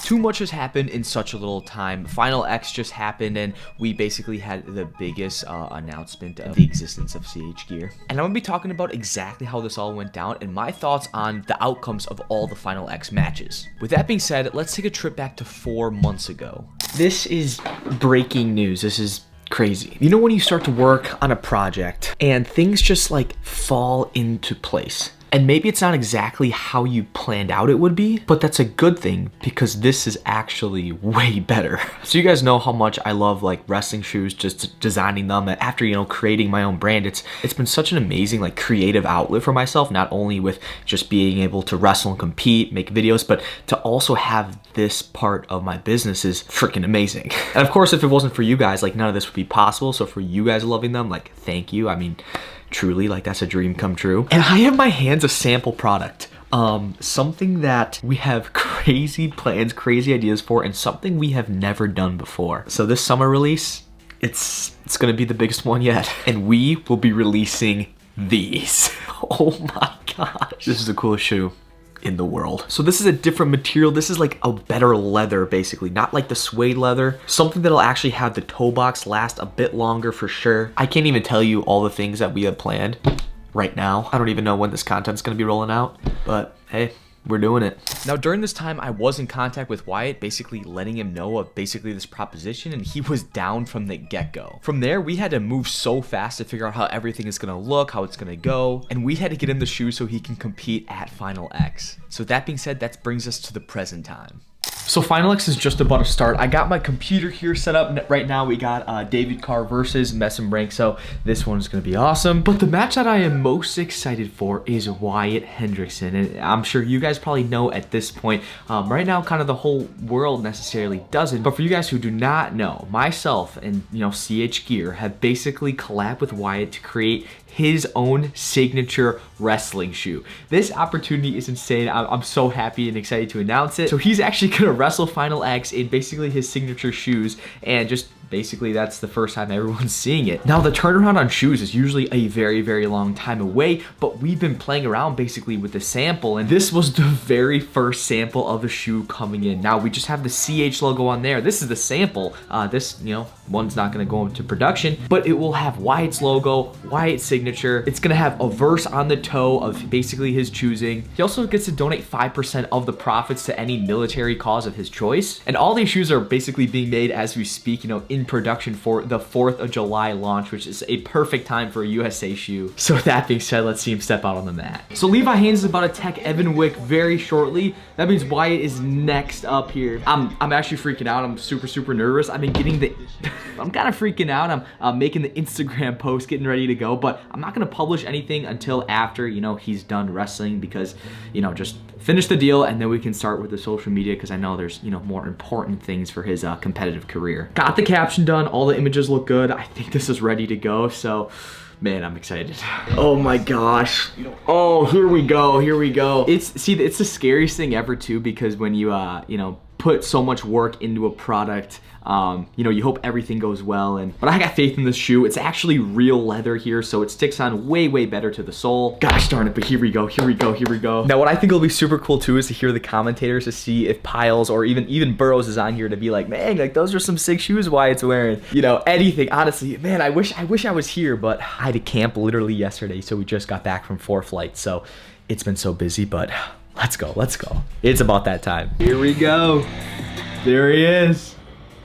Too much has happened in such a little time. Final X just happened, and we basically had the biggest announcement of the existence of CH Gear. And I'm gonna be talking about exactly how this all went down and my thoughts on the outcomes of all the Final X matches. With that being said, let's take a trip back to 4 months ago. This is breaking news. This is crazy. You know when you start to work on a project and things just like fall into place? And maybe it's not exactly how you planned out it would be, but that's a good thing because this is actually way better. So you guys know how much I love like wrestling shoes, just designing them. After, you know, creating my own brand, it's been such an amazing like creative outlet for myself, not only with just being able to wrestle and compete, make videos, but to also have this part of my business is freaking amazing. And of course, if it wasn't for you guys, like none of this would be possible. So for you guys loving them, like thank you. I mean, truly, like that's a dream come true. And I have in my hands a sample product, something that we have crazy plans, crazy ideas for, and something we have never done before. So this summer release, it's gonna be the biggest one yet, and we will be releasing these. Oh my gosh, this is the coolest shoe in the world. So this is a different material. This is like a better leather, basically, not like the suede leather, something that'll actually have the toe box last a bit longer for sure. I can't even tell you all the things that we have planned right now. I don't even know when this content's gonna be rolling out, but hey, we're doing it. Now, during this time, I was in contact with Wyatt, basically letting him know of basically this proposition, and he was down from the get-go. From there, we had to move so fast to figure out how everything is gonna look, how it's gonna go, and we had to get him the shoe so he can compete at Final X. So that being said, that brings us to the present time. So Final X is just about to start. I got my computer here set up. Right now we got David Carr versus Messin Rank, so this one is gonna be awesome. But the match that I am most excited for is Wyatt Hendrickson. And I'm sure you guys probably know at this point, right now kind of the whole world necessarily doesn't. But for you guys who do not know, myself and CH Gear have basically collabed with Wyatt to create his own signature wrestling shoe. This opportunity is insane. I'm so happy and excited to announce it. So he's actually gonna wrestle Final X in basically his signature shoes, and just basically that's the first time everyone's seeing it. Now the turnaround on shoes is usually a very, very long time away, but we've been playing around basically with the sample, and this was the very first sample of a shoe coming in. Now we just have the CH logo on there. This is the sample. This, one's not gonna go into production, but it will have Wyatt's logo, Wyatt's signature. It's gonna have a verse on the toe of basically his choosing. He also gets to donate 5% of the profits to any military cause of his choice. And all these shoes are basically being made as we speak, in production for the 4th of July launch, which is a perfect time for a USA shoe. So with that being said, let's see him step out on the mat. So Levi Haynes is about to tech Evan Wick very shortly. That means Wyatt is next up here. I'm actually freaking out. I'm super nervous. I've been getting the I'm kind of freaking out. I'm making the Instagram post, getting ready to go, but I'm not gonna publish anything until after he's done wrestling, because just finish the deal and then we can start with the social media, because I know there's more important things for his competitive career. Got the caption done, all the images look good. I think this is ready to go, so man, I'm excited. Oh my gosh. Oh, here we go. It's the scariest thing ever too, because when you put so much work into a product, you hope everything goes well, but I got faith in this shoe. It's actually real leather here, so it sticks on way better to the sole. Gosh darn it, but here we go. Now what I think will be super cool too is to hear the commentators, to see if Piles or even Burrows is on here to be like, man, like those are some sick shoes Wyatt's wearing. Anything, honestly. Man, I wish I was here, but I had a camp literally yesterday, so we just got back from 4 flights, so it's been so busy, but let's go. It's about that time. Here we go. There he is.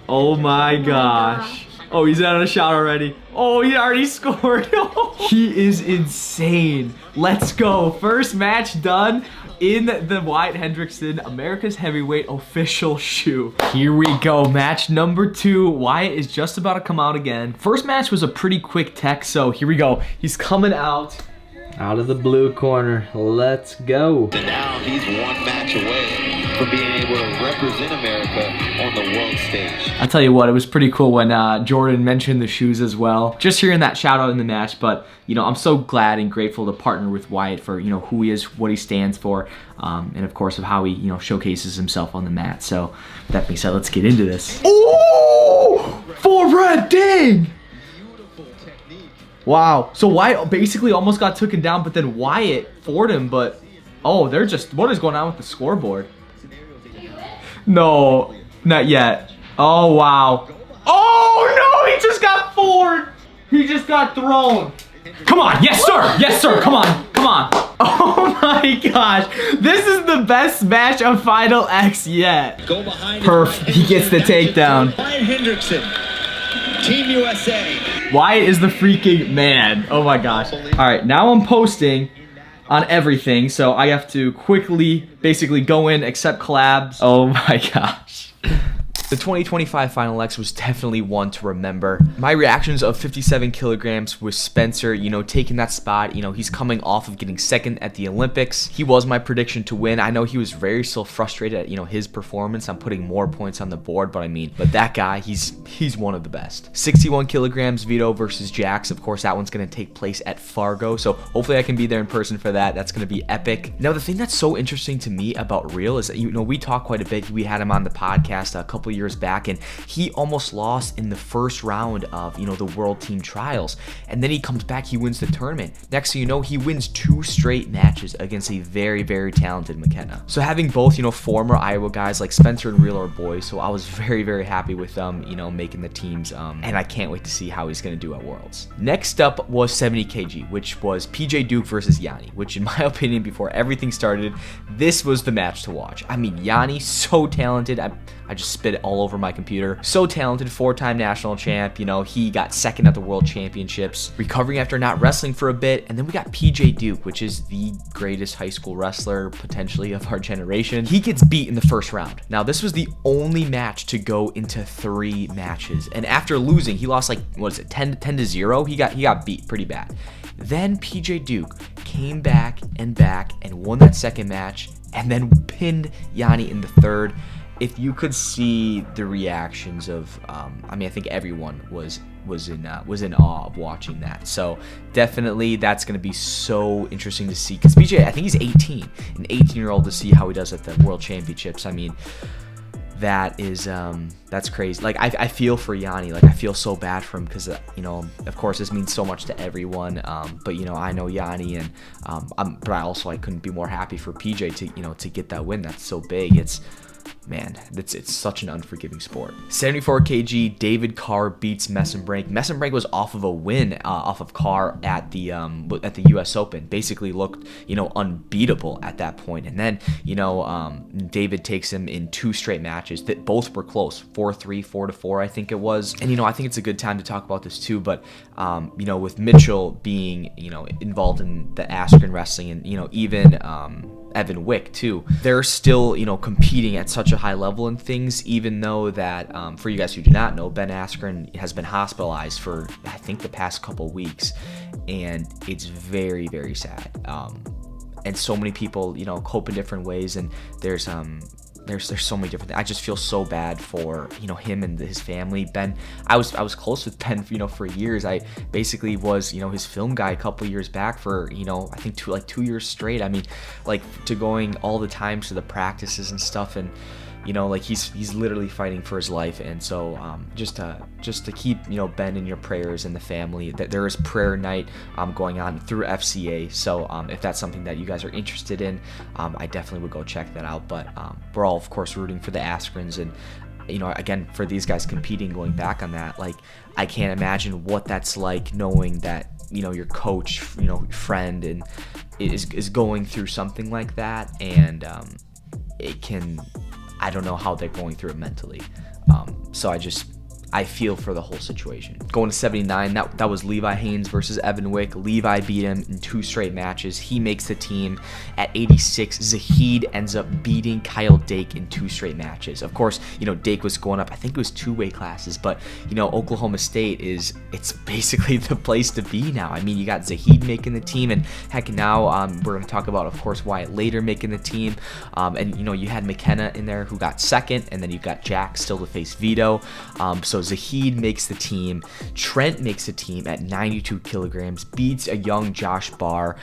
Oh my gosh. Oh, he's out of a shot already. Oh, he already scored. He is insane. Let's go. First match done in the Wyatt Hendrickson America's Heavyweight official shoe. Here we go. Match number 2. Wyatt is just about to come out again. First match was a pretty quick tech, so here we go. He's coming out of the blue corner. Let's go. And now he's 1 match away from being able to represent America on the world stage. I tell you what, it was pretty cool when Jordan mentioned the shoes as well. Just hearing that shout out in the match, but I'm so glad and grateful to partner with Wyatt for who he is, what he stands for, and of course of how he showcases himself on the mat. So with that being said, let's get into this. Oh, 4 red, dang! Wow, so Wyatt basically almost got taken down, but then Wyatt fought him, but oh, what is going on with the scoreboard? No, not yet. Oh, wow. Oh, no, he just got floored. He just got thrown. Come on, yes sir, yes sir, come on, come on. Oh my gosh, this is the best match of Final X yet. Go behind. Perf, he ggets the takedown. Ryan Hendrickson, Team USA. Wyatt is the freaking man. Oh my gosh. All right, now I'm posting on everything, so I have to quickly basically go in, accept collabs. Oh my gosh. The 2025 Final X was definitely one to remember. My reactions of 57 kilograms with Spencer, you know, taking that spot. You know, he's coming off of getting second at the Olympics. He was my prediction to win. I know he was very still frustrated at, you know, his performance. I'm putting more points on the board, but that guy, he's one of the best. 61 kilograms, Vito versus Jax. Of course, that one's going to take place at Fargo, so hopefully I can be there in person for that. That's going to be epic. Now, the thing that's so interesting to me about Real is that, you know, we talk quite a bit. We had him on the podcast a couple years back, and he almost lost in the first round of, you know, the World Team Trials, and then he comes back, he wins the tournament. Next thing you know, he wins 2 straight matches against a very, very talented McKenna. So having both, you know, former Iowa guys like Spencer and Real are boys, so I was very, very happy with them, you know, making the teams, and I can't wait to see how he's going to do at Worlds. Next up was 70 kg, which was PJ Duke versus Yanni, which in my opinion, before everything started, this was the match to watch. I mean, Yanni, so talented. I just spit it all over my computer. So talented, 4-time national champ. You know, he got second at the World Championships, recovering after not wrestling for a bit. And then we got PJ Duke, which is the greatest high school wrestler potentially of our generation. He gets beat in the first round. Now, this was the only match to go into 3 matches. And after losing, he lost like, what is it, 10-0? He got beat pretty bad. Then PJ Duke came back and won that second match, and then pinned Yanni in the third. If you could see the reactions of, I mean, I think everyone was in awe of watching that. So definitely that's going to be so interesting to see, because PJ, I think he's 18, an 18-year-old, to see how he does at the World Championships. I mean, that is that's crazy. Like, I feel for Yanni. Like, I feel so bad for him, because you know, of course this means so much to everyone, but you know, I know Yanni, and but I couldn't be more happy for PJ to, you know, to get that win. That's so big. Man, it's such an unforgiving sport. 74 kg, David Carr beats Messenbrink. Messenbrink was off of a win off of Carr at the U.S. Open. Basically looked, you know, unbeatable at that point. And then, you know, David takes him in 2 straight matches that both were close, 4-3, 4-4, I think it was. And you know, I think it's a good time to talk about this too. But you know, with Mitchell being, you know, involved in the Askren wrestling, and you know, even Evan Wick too, they're still, you know, competing at such a high level in things, even though that, for you guys who do not know, Ben Askren has been hospitalized for, I think, the past couple weeks, and it's very, very sad. And so many people, you know, cope in different ways, and there's so many different things. I just feel so bad for, you know, him and his family. Ben, I was close with Ben, you know, for years. I basically was, you know, his film guy a couple years back for, you know, I think 2 years straight. I mean, like, to going all the times to the practices and stuff, and you know, like, he's literally fighting for his life. And so just to keep, you know, Ben in your prayers and the family. That there is prayer night going on through FCA, so if that's something that you guys are interested in, I definitely would go check that out. But we're all, of course, rooting for the Askrens, and you know, again, for these guys competing, going back on that, like, I can't imagine what that's like, knowing that, you know, your coach, you know, friend, and is going through something like that, and it can, I don't know how they're going through it mentally. So I feel for the whole situation. Going to 79, that was Levi Haynes versus Evan Wick. Levi beat him in 2 straight matches. He makes the team. At 86, Zahid ends up beating Kyle Dake in 2 straight matches. Of course, you know, Dake was going up, I think it was 2 weight classes, but you know, Oklahoma State it's basically the place to be now. I mean, you got Zahid making the team, and heck, now we're going to talk about, of course, Wyatt later making the team, and you know, you had McKenna in there who got second, and then you got Jack still to face Vito. So Zahid makes the team. Trent makes the team at 92 kilograms, beats a young Josh Barr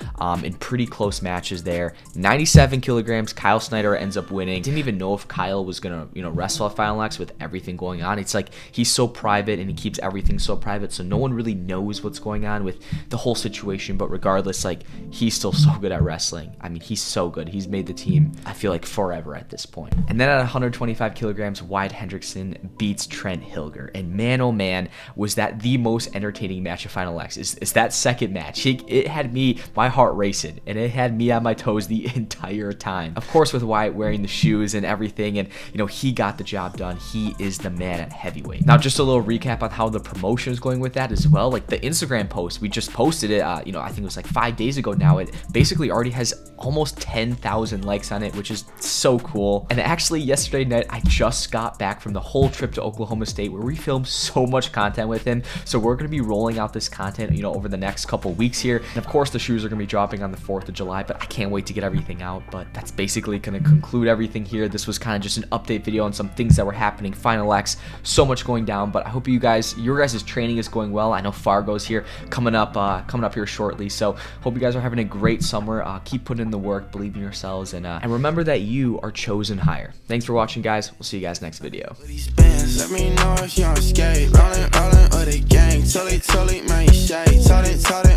in pretty close matches there. 97 kilograms, Kyle Snyder ends up winning. Didn't even know if Kyle was gonna, wrestle at Final X with everything going on. It's like he's so private and he keeps everything so private, so no one really knows what's going on with the whole situation. But regardless, like, he's still so good at wrestling. I mean, he's so good. He's made the team, I feel like, forever at this point. And then at 125 kilograms, Wyatt Hendrickson beats Trent Hilger. And man, oh man, was that the most entertaining match of Final X. Is that second match. It had my heart racing, and it had me on my toes the entire time. Of course, with Wyatt wearing the shoes and everything, and he got the job done. He is the man at heavyweight. Now, just a little recap on how the promotion is going with that as well. Like the Instagram post, we just posted it, I think it was like 5 days ago now. It basically already has almost 10,000 likes on it, which is so cool. And actually, yesterday night, I just got back from the whole trip to Oklahoma State where we filmed so much content with him. So we're going to be rolling out this content, over the next couple weeks here. And of course, the shoes are going to be dropping on the 4th of July, but I can't wait to get everything out. But that's basically going to conclude everything here. This was kind of just an update video on some things that were happening. Final X, so much going down, but I hope your guys' training is going well. I know Fargo's here coming up here shortly. So hope you guys are having a great summer. Keep putting in the work, believe in yourselves, and remember that you are chosen higher. Thanks for watching, guys. We'll see you guys next video. Let me know if you on skate, rolling with the gang, totally, man, you shade, totally.